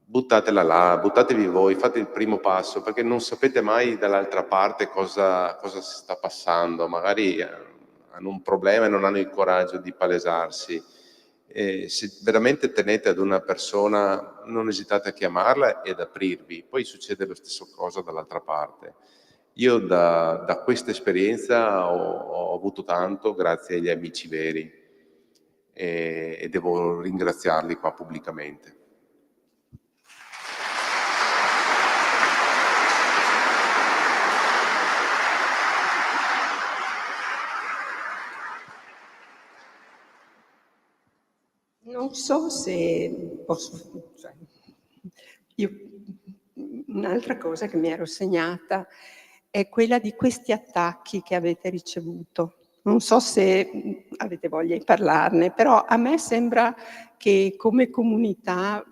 Buttatela là, buttatevi voi, fate il primo passo, perché non sapete mai dall'altra parte cosa si sta passando. Magari hanno un problema e non hanno il coraggio di palesarsi. Se veramente tenete ad una persona, non esitate a chiamarla ed aprirvi, poi succede lo stesso cosa dall'altra parte. Io da questa esperienza ho avuto tanto grazie agli amici veri e devo ringraziarli qua pubblicamente. Non so se posso, cioè, io, un'altra cosa che mi ero segnata è quella di questi attacchi che avete ricevuto. Non so se avete voglia di parlarne, però a me sembra che come comunità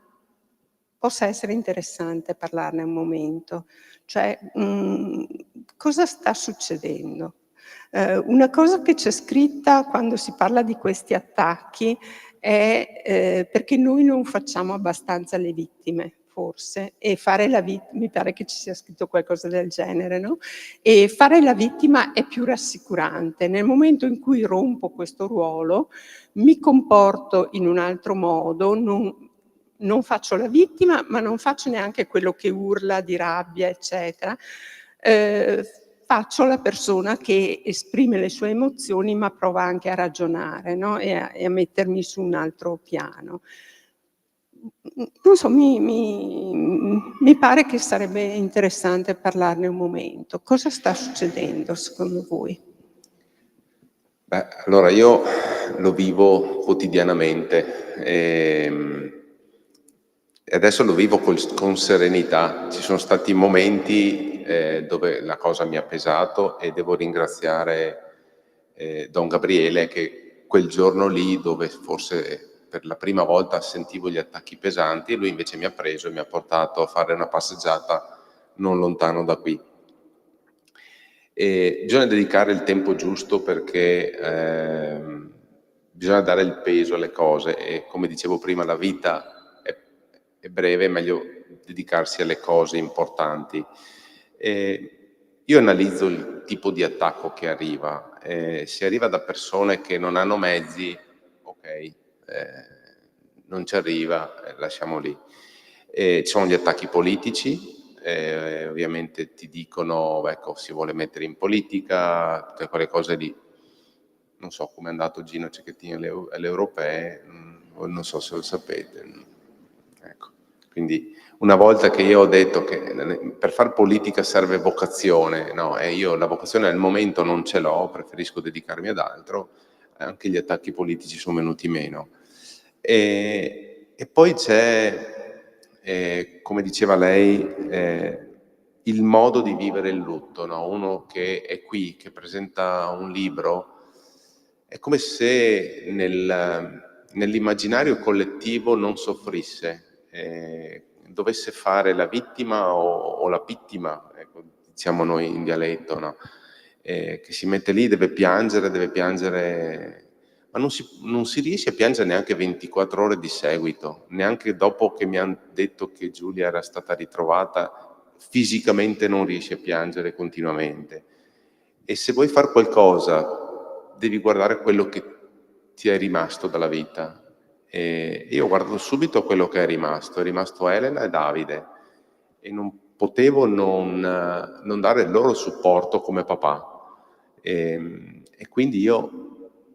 possa essere interessante parlarne un momento. Cioè, cosa sta succedendo? Una cosa che c'è scritta quando si parla di questi attacchi è perché noi non facciamo abbastanza le vittime, forse, e fare la vittima, mi pare che ci sia scritto qualcosa del genere, no? E fare la vittima è più rassicurante. Nel momento in cui rompo questo ruolo, mi comporto in un altro modo, non faccio la vittima, ma non faccio neanche quello che urla di rabbia, eccetera. Faccio la persona che esprime le sue emozioni, ma prova anche a ragionare, no? e a mettermi su un altro piano. Non so, mi pare che sarebbe interessante parlarne un momento. Cosa sta succedendo secondo voi? Beh, allora io lo vivo quotidianamente e adesso lo vivo con serenità. Ci sono stati momenti dove la cosa mi ha pesato e devo ringraziare Don Gabriele, che quel giorno lì, dove forse per la prima volta sentivo gli attacchi pesanti, lui invece mi ha preso e mi ha portato a fare una passeggiata non lontano da qui. E bisogna dedicare il tempo giusto, perché bisogna dare il peso alle cose e, come dicevo prima, la vita è breve, è meglio dedicarsi alle cose importanti. Io analizzo il tipo di attacco che arriva. Se arriva da persone che non hanno mezzi, ok, non ci arriva, lasciamo lì. Ci sono gli attacchi politici, ovviamente ti dicono, ecco, si vuole mettere in politica, tutte quelle cose lì. Non so come è andato Gino Cecchettin alle europee, non so se lo sapete. Ecco. Quindi una volta che io ho detto che per fare politica serve vocazione, no? E io la vocazione al momento non ce l'ho, preferisco dedicarmi ad altro, anche gli attacchi politici sono venuti meno. E poi c'è, come diceva lei, il modo di vivere il lutto, no? Uno che è qui, che presenta un libro, è come se nell'immaginario collettivo non soffrisse, dovesse fare la vittima o la pittima, ecco, diciamo noi in dialetto, no? Che si mette lì, deve piangere, ma non si riesce a piangere neanche 24 ore di seguito, neanche dopo che mi hanno detto che Giulia era stata ritrovata, fisicamente non riesci a piangere continuamente. E se vuoi fare qualcosa, devi guardare quello che ti è rimasto dalla vita. E io ho guardato subito quello che è rimasto Elena e Davide, e non potevo non dare il loro supporto come papà. E quindi io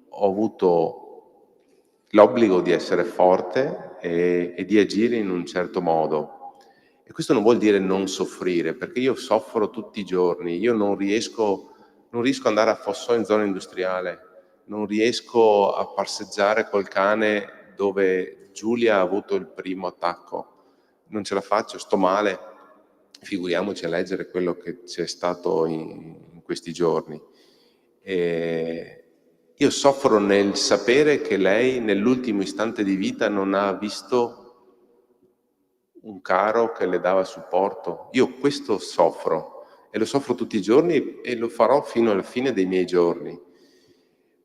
ho avuto l'obbligo di essere forte e di agire in un certo modo. E questo non vuol dire non soffrire, perché io soffro tutti i giorni, io non riesco non riesco ad andare a Fossò in zona industriale, non riesco a passeggiare col cane dove Giulia ha avuto il primo attacco, non ce la faccio, sto male, figuriamoci a leggere quello che c'è stato in questi giorni. E io soffro nel sapere che lei nell'ultimo istante di vita non ha visto un caro che le dava supporto. Io questo soffro e lo soffro tutti i giorni e lo farò fino alla fine dei miei giorni.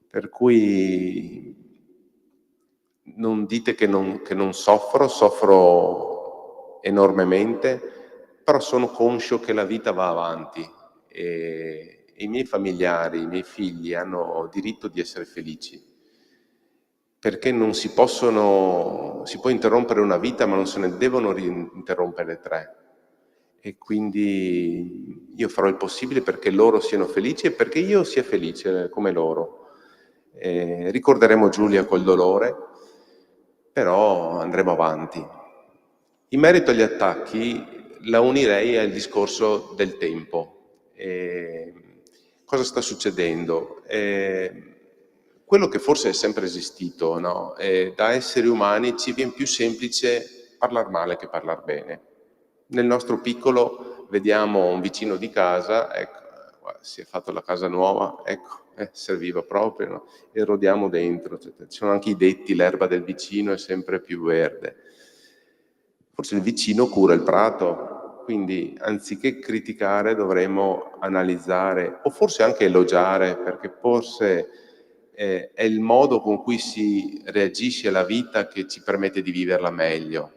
Per cui non dite che non soffro, soffro enormemente, però sono conscio che la vita va avanti e i miei familiari, i miei figli hanno diritto di essere felici, perché non si può interrompere una vita, ma non se ne devono interrompere 3. E quindi io farò il possibile perché loro siano felici e perché io sia felice come loro. Ricorderemo Giulia col dolore, però andremo avanti. In merito agli attacchi, la unirei al discorso del tempo. Cosa sta succedendo? Quello che forse è sempre esistito, no? Da esseri umani ci viene più semplice parlare male che parlare bene. Nel nostro piccolo vediamo un vicino di casa, ecco, si è fatto la casa nuova, ecco, serviva proprio, no? E rodiamo dentro. Ci sono anche i detti, l'erba del vicino è sempre più verde. Forse il vicino cura il prato, quindi anziché criticare dovremmo analizzare o forse anche elogiare, perché forse è il modo con cui si reagisce alla vita che ci permette di viverla meglio.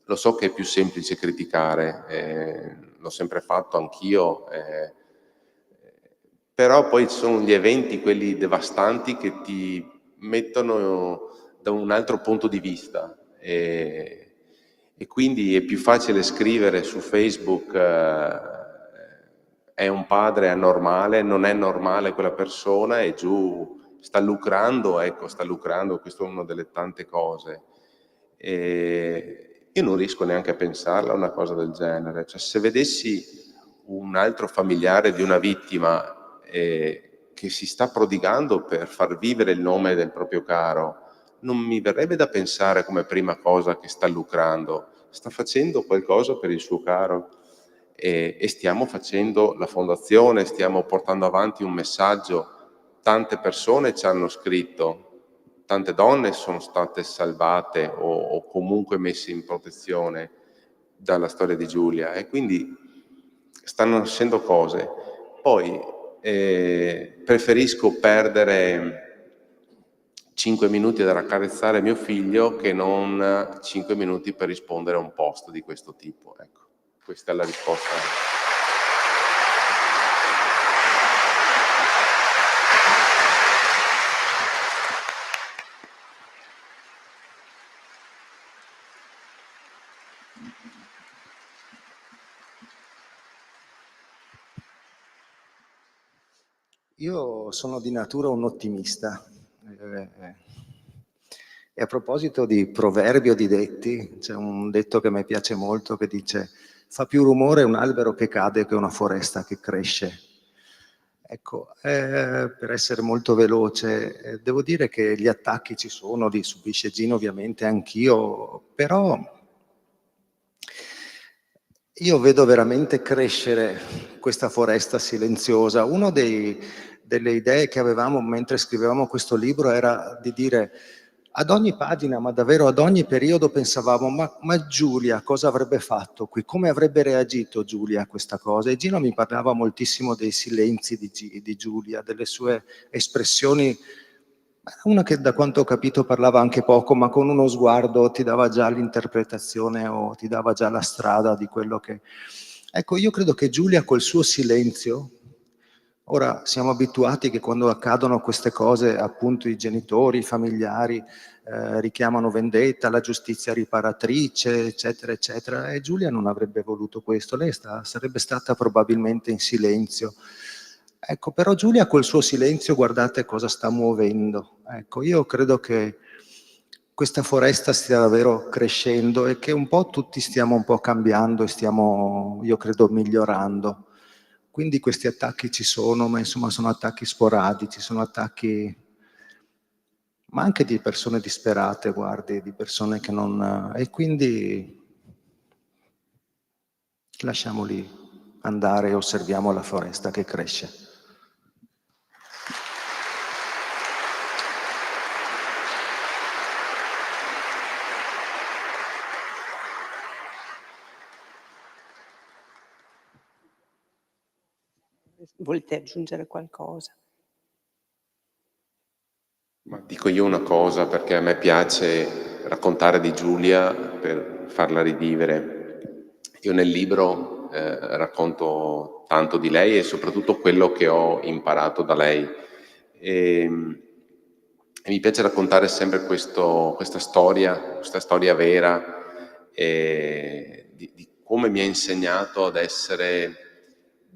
Lo so che è più semplice criticare, l'ho sempre fatto anch'io, però poi ci sono gli eventi, quelli devastanti, che ti mettono da un altro punto di vista e quindi è più facile scrivere su Facebook è un padre anormale, non è normale quella persona e giù sta lucrando, ecco, sta lucrando, questa è una delle tante cose. Io non riesco neanche a pensarla una cosa del genere, cioè se vedessi un altro familiare di una vittima che si sta prodigando per far vivere il nome del proprio caro, non mi verrebbe da pensare come prima cosa che sta lucrando, sta facendo qualcosa per il suo caro e stiamo facendo la fondazione, stiamo portando avanti un messaggio. Tante persone ci hanno scritto, tante donne sono state salvate o comunque messe in protezione dalla storia di Giulia e quindi stanno nascendo cose. Poi preferisco perdere 5 minuti ad accarezzare mio figlio che non 5 minuti per rispondere a un post di questo tipo. Ecco, questa è la risposta. Io sono di natura un ottimista. E a proposito di proverbi o di detti, c'è un detto che a me piace molto che dice: fa più rumore un albero che cade che una foresta che cresce. Ecco, per essere molto veloce, devo dire che gli attacchi ci sono, li subisce Gino ovviamente, anch'io, però io vedo veramente crescere questa foresta silenziosa. Una delle idee che avevamo mentre scrivevamo questo libro era di dire ad ogni pagina, ma davvero ad ogni periodo pensavamo ma Giulia cosa avrebbe fatto qui? Come avrebbe reagito Giulia a questa cosa? E Gino mi parlava moltissimo dei silenzi di Giulia, delle sue espressioni. Una che da quanto ho capito parlava anche poco, ma con uno sguardo ti dava già l'interpretazione o ti dava già la strada di quello che... Ecco, io credo che Giulia col suo silenzio, ora siamo abituati che quando accadono queste cose appunto i genitori, i familiari richiamano vendetta, la giustizia riparatrice, eccetera, eccetera, e Giulia non avrebbe voluto questo, lei sarebbe stata probabilmente in silenzio. Ecco, però Giulia col suo silenzio guardate cosa sta muovendo. Ecco, io credo che questa foresta stia davvero crescendo e che un po' tutti stiamo un po' cambiando e stiamo, io credo, migliorando. Quindi questi attacchi ci sono, ma insomma sono attacchi sporadici, sono attacchi, ma anche di persone disperate, guardi, di persone che non... E quindi lasciamoli andare e osserviamo la foresta che cresce. Volete aggiungere qualcosa? Ma dico io una cosa, perché a me piace raccontare di Giulia per farla rivivere. Io nel libro racconto tanto di lei e soprattutto quello che ho imparato da lei. E mi piace raccontare sempre questa storia vera, di come mi ha insegnato ad essere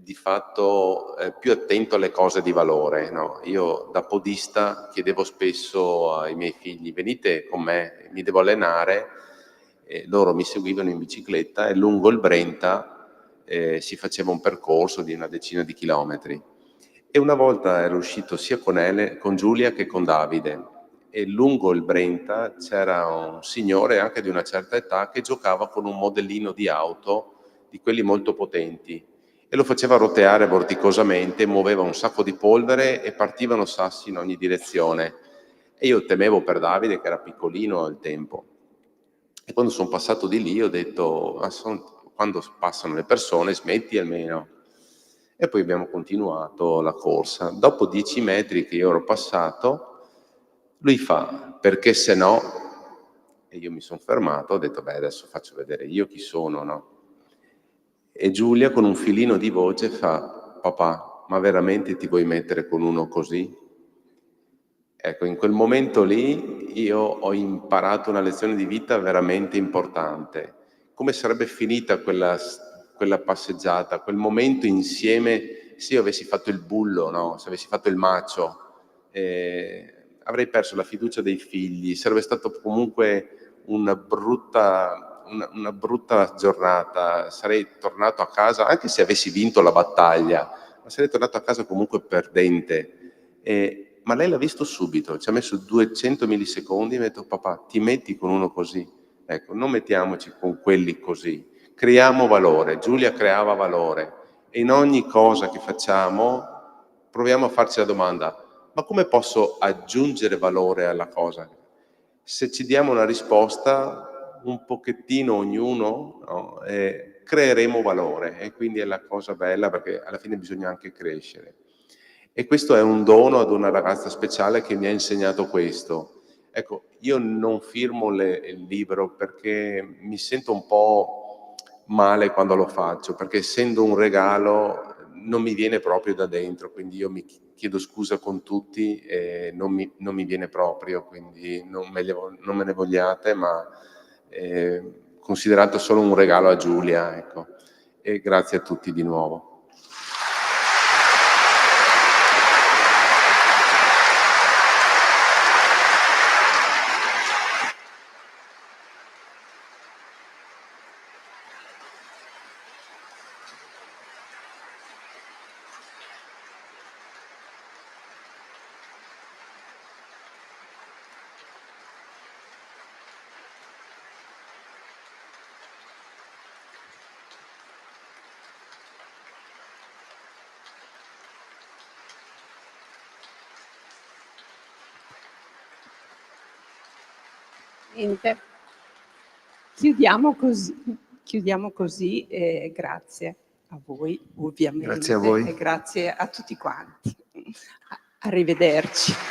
di fatto più attento alle cose di valore, no? Io da podista chiedevo spesso ai miei figli: venite con me, mi devo allenare, e loro mi seguivano in bicicletta e lungo il Brenta si faceva un percorso di una decina di chilometri. E una volta ero uscito sia con Giulia che con Davide, e lungo il Brenta c'era un signore anche di una certa età che giocava con un modellino di auto di quelli molto potenti e lo faceva roteare vorticosamente, muoveva un sacco di polvere e partivano sassi in ogni direzione. E io temevo per Davide, che era piccolino al tempo. E quando sono passato di lì ho detto: quando passano le persone smetti almeno. E poi abbiamo continuato la corsa. Dopo 10 metri che io ero passato, lui fa: perché se no? E io mi sono fermato, ho detto: beh, adesso faccio vedere io chi sono, no? E Giulia con un filino di voce fa: papà, ma veramente ti vuoi mettere con uno così? Ecco, in quel momento lì io ho imparato una lezione di vita veramente importante. Come sarebbe finita quella passeggiata, quel momento insieme, se io avessi fatto il bullo, no? Se avessi fatto il macio, avrei perso la fiducia dei figli, sarebbe stato comunque una brutta giornata, sarei tornato a casa, anche se avessi vinto la battaglia, ma sarei tornato a casa comunque perdente. Ma lei l'ha visto subito, ci ha messo 200 millisecondi e mi ha detto: papà, ti metti con uno così? Ecco, non mettiamoci con quelli così, creiamo valore. Giulia creava valore e in ogni cosa che facciamo proviamo a farci la domanda: ma come posso aggiungere valore alla cosa? Se ci diamo una risposta, un pochettino ognuno, no, creeremo valore, e quindi è la cosa bella, perché alla fine bisogna anche crescere. E questo è un dono ad una ragazza speciale che mi ha insegnato questo. Ecco, io non firmo il libro perché mi sento un po' male quando lo faccio, perché essendo un regalo non mi viene proprio da dentro, quindi io mi chiedo scusa con tutti e non mi viene proprio, quindi non me ne vogliate, ma considerato solo un regalo a Giulia, ecco. E grazie a tutti di nuovo. Niente. Chiudiamo così e grazie a voi ovviamente. Grazie a voi. E grazie a tutti quanti. Arrivederci.